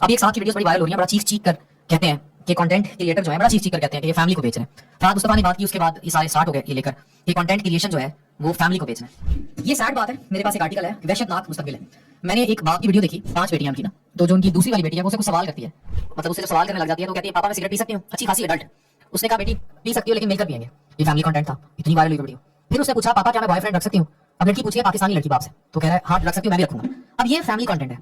اب ایک ساتھ کی ویڈیوز بڑی وائرل ہو رہی ہیں, بڑا چیخ چیخ کر کہتے ہیں کہ کنٹینٹ کریٹر جو ہے بڑا چیخ چیخ کر کہتے ہیں کہ یہ فیملی کو بیچ رہے ہیں. فرحت مصطفیٰ نے بات کی, اس کے بعد یہ سارے اسٹارٹ ہو گئے یہ لے کر کہ کنٹینٹ کریشن جو ہے وہ فیملی کو بیچنا ہے. یہ سیڈ بات ہے. میرے پاس ایک آرٹیکل ہے, وحشت ناک مستقبل ہے. میں نے ایک باپ کی ویڈیو دیکھی, 5 بیٹیاں کی نا, تو جو ان کی دوسری والی بیٹی ہے وہ اسے کچھ سوال کرتی ہے, مطلب اسے جب سوال کرنے لگ جاتی ہے تو کہتی ہے پاپا میں سگریٹ پی سکتی ہوں, اچھی خاصی ایڈلٹ. اس نے کہا بیٹی پی سکتی ہو لیکن مل کر پیئیں گے. یہ فیملی کنٹینٹ تھا, اتنی وائرل ہوئی ویڈیو. پھر اس نے پوچھا پاپا کیا میں بوائے فرینڈ رکھ سکتی ہوں. اب لڑکی پوچھی ہے پاکستانی لڑکی باپ سے, تو کہہ رہا ہے ہاں رکھ سکتی ہوں, میں بھی رکھوں گا. اب یہ فیملی کنٹینٹ ہے.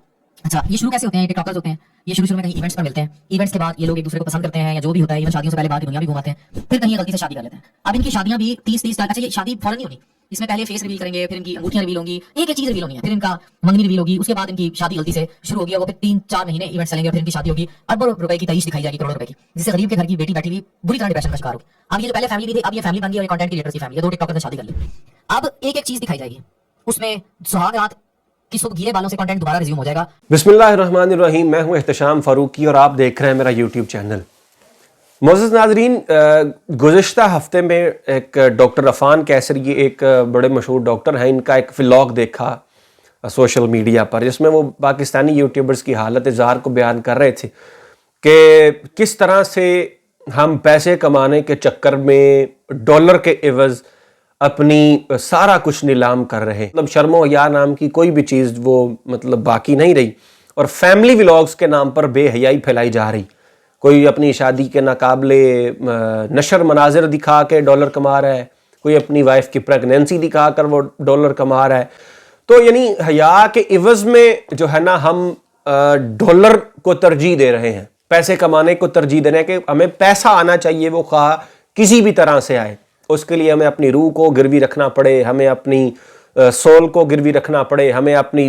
اچھا یہ شروع کیسے ہوتے ہیں, ٹک ٹاکرز ہوتے ہیں, یہ شروع میں کہیں ایونٹس پر ملتے ہیں, ایونٹس کے بعد یہ لوگ ایک دوسرے کو پسند کرتے ہیں یا جو بھی ہوتا ہے, ایون شادیوں سے پہلے باہر کی دنیا بھی گھوماتے ہیں, پھر کہیں غلطی سے شادی کر لیتے ہیں. اب ان کی شادیاں بھی 30 سال, اچھا یہ شادی فوراً نہیں ہونی, اس میں پہلے فیس ریویل کریں گے, پھر ان کی انگوٹھیاں ریویل ہوں گی, ایک ایک چیز ریویل ہونی ہے, پھر ان کا منگنی ریویل ہوگی, اس کے بعد ان کی شادی غلطی سے شروع ہوگی, اور وہ پھر 3-4 مہینے ایونٹ چلیں گے, پھر ان کی شادی ہوگی, اربوں روپے کی تعیش دکھائی جائے گی, کروڑوں روپے کی, جس سے غریب کے گھر کی بیٹی بیٹھی ہوئی بری طرح ڈپریشن کا شکار ہوگی. اب یہ جو پہلے فیملی بھی تھی, اب یہ فیملی بن گئی اور یہ کنٹینٹ کریٹرز کی فیملی ہے, 2 ٹک ٹاکر نے شادی کر لی. اب ایک ایک چیز دکھائی جائے گی, اس میں سہاگ رات کی صبح گیلے بالوں سے کنٹینٹ دوبارہ ریزیوم ہو جائے گا. بسم اللہ الرحمن الرحیم. میں ہوں احتشام فاروقی اور آپ دیکھ رہے ہیں میرا یوٹیوب چینل. معزز ناظرین, گزشتہ ہفتے میں ایک ڈاکٹر عفان کیسر, یہ ایک بڑے مشہور ڈاکٹر ہیں, ان کا ایک ولاگ دیکھا سوشل میڈیا پر, جس میں وہ پاکستانی یوٹیوبرز کی حالت زار کو بیان کر رہے تھے کہ کس طرح سے ہم پیسے کمانے کے چکر میں ڈالر کے عوض اپنی سارا کچھ نیلام کر رہے ہیں. مطلب شرم و حیا نام کی کوئی بھی چیز وہ مطلب باقی نہیں رہی, اور فیملی ولاگز کے نام پر بے حیائی پھیلائی جا رہی. کوئی اپنی شادی کے ناقابل نشر مناظر دکھا کے ڈالر کما رہا ہے, کوئی اپنی وائف کی پریگنینسی دکھا کر وہ ڈالر کما رہا ہے. تو یعنی حیا کے عوض میں جو ہے نا ہم ڈالر کو ترجیح دے رہے ہیں, پیسے کمانے کو ترجیح دے رہے ہیں کہ ہمیں پیسہ آنا چاہیے, وہ خواہ کسی بھی طرح سے آئے. اس کے لیے ہمیں اپنی روح کو گروی رکھنا پڑے, ہمیں اپنی سول کو گروی رکھنا پڑے, ہمیں اپنی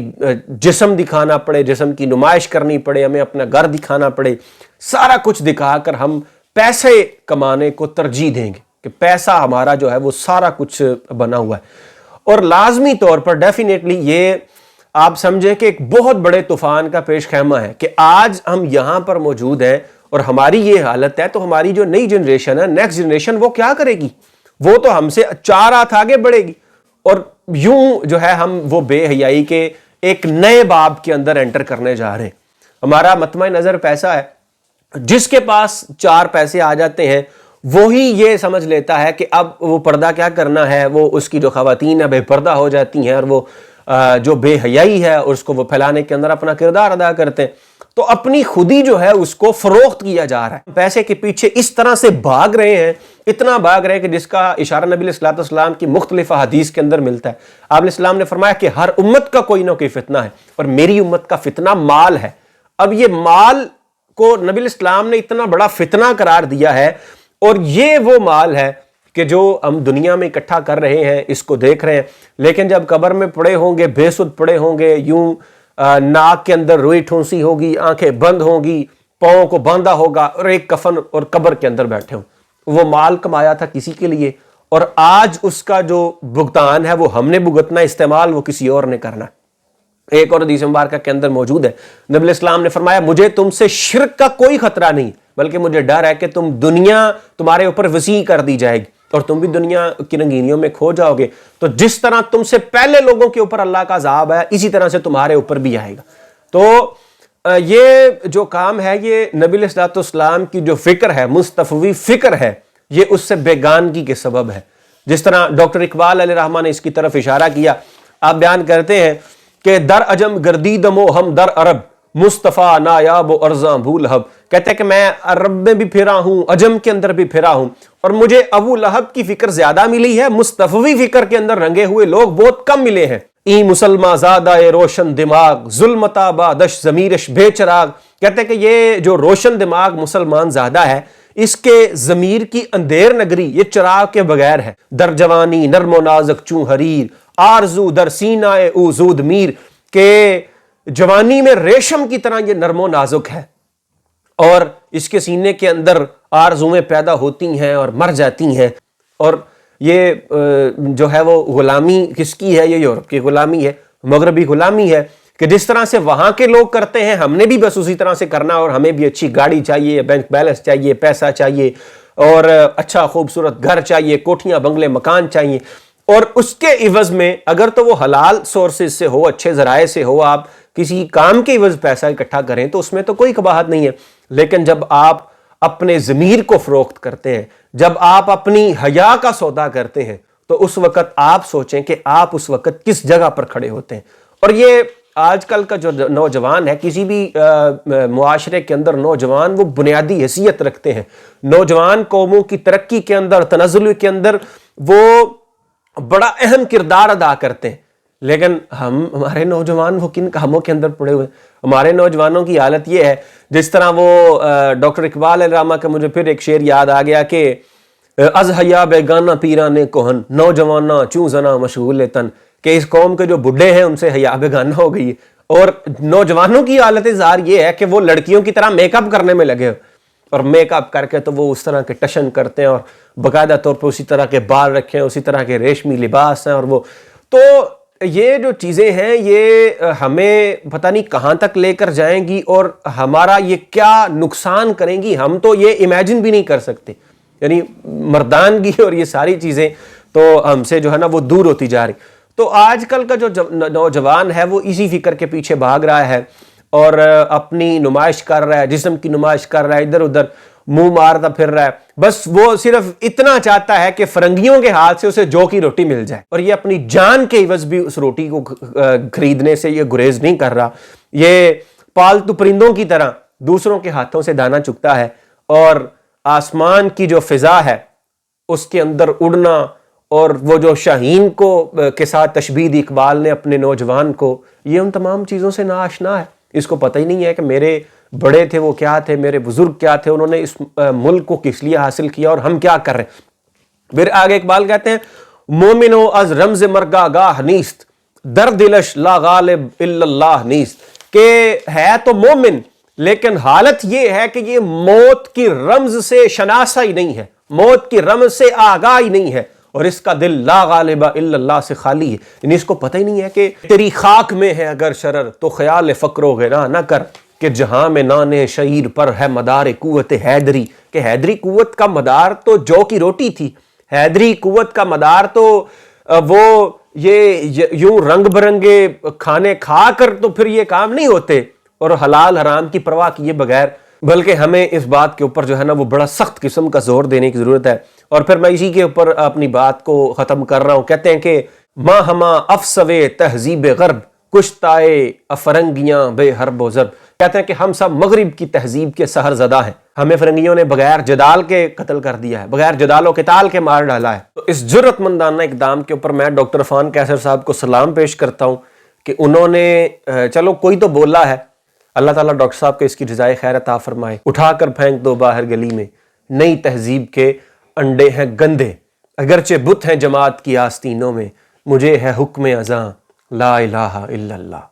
جسم دکھانا پڑے, جسم کی نمائش کرنی پڑے, ہمیں اپنا گھر دکھانا پڑے, سارا کچھ دکھا کر ہم پیسے کمانے کو ترجیح دیں گے کہ پیسہ ہمارا جو ہے وہ سارا کچھ بنا ہوا ہے. اور لازمی طور پر ڈیفینیٹلی یہ آپ سمجھیں کہ ایک بہت بڑے طوفان کا پیش خیمہ ہے کہ آج ہم یہاں پر موجود ہیں اور ہماری یہ حالت ہے, تو ہماری جو نئی جنریشن ہے, نیکسٹ جنریشن, وہ کیا کرے گی؟ وہ تو ہم سے 4 ہاتھ آگے بڑھے گی. اور یوں جو ہے ہم وہ بے حیائی کے ایک نئے باب کے اندر انٹر کرنے جا رہے ہیں. ہمارا مطمع نظر پیسہ ہے, جس کے پاس 4 پیسے آ جاتے ہیں وہی یہ سمجھ لیتا ہے کہ اب وہ پردہ کیا کرنا ہے, وہ اس کی جو خواتین ہیں بے پردہ ہو جاتی ہیں, اور وہ جو بے حیائی ہے اس کو وہ پھیلانے کے اندر اپنا کردار ادا کرتے ہیں. تو اپنی خودی جو ہے اس کو فروخت کیا جا رہا ہے. پیسے کے پیچھے اس طرح سے بھاگ رہے ہیں, اتنا بھاگ رہے ہیں کہ جس کا اشارہ نبی علیہ الصلوۃ والسلام کی مختلف احادیث کے اندر ملتا ہے. آپ علیہ السلام نے فرمایا کہ ہر امت کا کوئی نہ کوئی فتنہ ہے, اور میری امت کا فتنہ مال ہے. اب یہ مال کو نبی علیہ السلام نے اتنا بڑا فتنہ قرار دیا ہے, اور یہ وہ مال ہے کہ جو ہم دنیا میں اکٹھا کر رہے ہیں, اس کو دیکھ رہے ہیں, لیکن جب قبر میں پڑے ہوں گے, بے سود پڑے ہوں گے, یوں ناک کے اندر روئی ٹھونسی ہوگی, آنکھیں بند ہوں گی, پاؤں کو باندھا ہوگا, اور ایک کفن اور قبر کے اندر بیٹھے ہوں. وہ مال کمایا تھا کسی کے لیے, اور آج اس کا جو بھگتان ہے وہ ہم نے بھگتنا, استعمال وہ کسی اور نے کرنا. ایک اور حدیث مبارکہ کے اندر موجود ہے, نبی علیہ السلام نے فرمایا مجھے تم سے شرک کا کوئی خطرہ نہیں, بلکہ مجھے ڈر ہے کہ دنیا تمہارے اوپر وسیع کر دی جائے گی اور تم بھی دنیا کی رنگینیوں میں کھو جاؤ گے. تو جس طرح تم سے پہلے لوگوں کے اوپر اللہ کا عذاب ہے, اسی طرح سے تمہارے اوپر بھی آئے گا. تو یہ جو کام ہے, یہ نبی علیہ الصلوۃ والسلام کی جو فکر ہے, مستفوی فکر ہے, یہ اس سے بیگانگی کے سبب ہے. جس طرح ڈاکٹر اقبال علیہ الرحمہ نے اس کی طرف اشارہ کیا. آپ بیان کرتے ہیں کہ در عجم گردیدم و ہم در عرب, مصطفیٰ نایاب و ارزاں بھول ہب. کہتے ہیں کہ میں عرب میں بھی پھرا ہوں, عجم کے اندر بھی پھرا ہوں, اور مجھے ابو لہب کی فکر زیادہ ملی ہے, مصطفی فکر کے اندر رنگے ہوئے لوگ بہت کم ملے ہیں. ای مسلمہ زادہ روشن دماغ, ظلمتا بادش ضمیرش بے چراغ. کہتے ہیں کہ یہ جو روشن دماغ مسلمان زادہ ہے, اس کے ضمیر کی اندھیر نگری یہ چراغ کے بغیر ہے. در جوانی نرم و نازک چوں حریر, آرزو در سینہ او زود میر. کہ جوانی میں ریشم کی طرح یہ نرم و نازک ہے, اور اس کے سینے کے اندر آرزویں پیدا ہوتی ہیں اور مر جاتی ہیں. اور یہ جو ہے وہ غلامی کس کی ہے؟ یہ یورپ کی غلامی ہے, مغربی غلامی ہے, کہ جس طرح سے وہاں کے لوگ کرتے ہیں ہم نے بھی بس اسی طرح سے کرنا, اور ہمیں بھی اچھی گاڑی چاہیے, بینک بیلنس چاہیے, پیسہ چاہیے, اور اچھا خوبصورت گھر چاہیے, کوٹھیاں بنگلے مکان چاہیے. اور اس کے عوض میں اگر تو وہ حلال سورسز سے ہو, اچھے ذرائع سے ہو, آپ کسی کام کے عوض پیسہ اکٹھا کریں تو اس میں تو کوئی قباحت نہیں ہے، لیکن جب آپ اپنے ضمیر کو فروخت کرتے ہیں، جب آپ اپنی حیا کا سودا کرتے ہیں، تو اس وقت آپ سوچیں کہ آپ اس وقت کس جگہ پر کھڑے ہوتے ہیں۔ اور یہ آج کل کا جو نوجوان ہے، کسی بھی معاشرے کے اندر نوجوان وہ بنیادی حیثیت رکھتے ہیں، نوجوان قوموں کی ترقی کے اندر، تنزل کے اندر وہ بڑا اہم کردار ادا کرتے ہیں، لیکن ہمارے نوجوان وہ کن کاموں کے اندر پڑے ہوئے ہیں؟ ہمارے نوجوانوں کی حالت یہ ہے، جس طرح وہ ڈاکٹر اقبال علامہ کا مجھے پھر ایک شعر یاد آ گیا کہ از حیا بیگانہ پیرانے کوہن نوجوانہ چوں زنا مشغول تن، کہ اس قوم کے جو بڈھے ہیں ان سے حیا بیگانہ ہو گئی ہے۔ اور نوجوانوں کی حالت ظاہر یہ ہے کہ وہ لڑکیوں کی طرح میک اپ کرنے میں لگے ہو، اور میک اپ کر کے تو وہ اس طرح کے ٹشن کرتے ہیں اور باقاعدہ طور پر اسی طرح کے بال رکھے ہیں، اسی طرح کے ریشمی لباس ہیں، اور وہ تو یہ جو چیزیں ہیں یہ ہمیں پتہ نہیں کہاں تک لے کر جائیں گی اور ہمارا یہ کیا نقصان کریں گی، ہم تو یہ امیجن بھی نہیں کر سکتے۔ یعنی مردانگی اور یہ ساری چیزیں تو ہم سے جو ہے نا وہ دور ہوتی جا رہی۔ تو آج کل کا جو نوجوان ہے وہ اسی فکر کے پیچھے بھاگ رہا ہے اور اپنی نمائش کر رہا ہے، جسم کی نمائش کر رہا ہے، ادھر ادھر منہ مارتا پھر رہا ہے، بس وہ صرف اتنا چاہتا ہے کہ فرنگیوں کے ہاتھ سے اسے جو کی روٹی مل جائے، اور یہ اپنی جان کے عوض بھی اس روٹی کو خریدنے سے یہ گریز نہیں کر رہا۔ یہ پالتو پرندوں کی طرح دوسروں کے ہاتھوں سے دانا چگتا ہے، اور آسمان کی جو فضا ہے اس کے اندر اڑنا، اور وہ جو شاہین کو کے ساتھ تشبیہ دی اقبال نے اپنے نوجوان کو، یہ ان تمام چیزوں سے ناآشنا ہے۔ اس کو پتہ ہی نہیں ہے کہ میرے بڑے تھے وہ کیا تھے، میرے بزرگ کیا تھے، انہوں نے اس ملک کو کس لیے حاصل کیا اور ہم کیا کر رہے ہیں۔ پھر آگے اقبال کہتے ہیں مومنو از رمز مرگا گاہ نیست در دلش لا غالب الا اللہ نیست، کہ ہے تو مومن لیکن حالت یہ ہے کہ یہ موت کی رمز سے شناسا ہی نہیں ہے، موت کی رمز سے آگاہ ہی نہیں ہے، اور اس کا دل لا غالب الا اللہ سے خالی ہے۔ یعنی اس کو پتہ ہی نہیں ہے کہ تیری خاک میں ہے اگر شرر تو خیال فقر و غنا نہ کر، کہ جہاں میں نانے شعیر پر ہے مدار قوت حیدری، کہ حیدری قوت کا مدار تو جو کی روٹی تھی، حیدری قوت کا مدار تو وہ یہ یوں رنگ برنگے کھانے کھا کر تو پھر یہ کام نہیں ہوتے، اور حلال حرام کی پرواہ کیے بغیر، بلکہ ہمیں اس بات کے اوپر جو ہے نا وہ بڑا سخت قسم کا زور دینے کی ضرورت ہے۔ اور پھر میں اسی کے اوپر اپنی بات کو ختم کر رہا ہوں۔ کہتے ہیں کہ ماں ہما افسوے تہذیب غرب کشتائے افرنگیاں بے حرب و ضرب، کہتے ہیں کہ ہم سب مغرب کی تہذیب کے سحر زدہ ہیں، ہمیں فرنگیوں نے بغیر جدال کے قتل کر دیا ہے، بغیر جدال و قتال کے مار ڈالا ہے۔ تو اس جرأت مندانہ اقدام کے اوپر میں ڈاکٹر عرفان کیسر صاحب کو سلام پیش کرتا ہوں کہ انہوں نے چلو کوئی تو بولا ہے، اللہ تعالیٰ ڈاکٹر صاحب کو اس کی جزائے خیر عطا فرمائے۔ اٹھا کر پھینک دو باہر گلی میں، نئی تہذیب کے انڈے ہیں گندے، اگرچہ بت ہیں جماعت کی آستینوں میں، مجھے ہے حکم ازاں لا الہ الا اللہ۔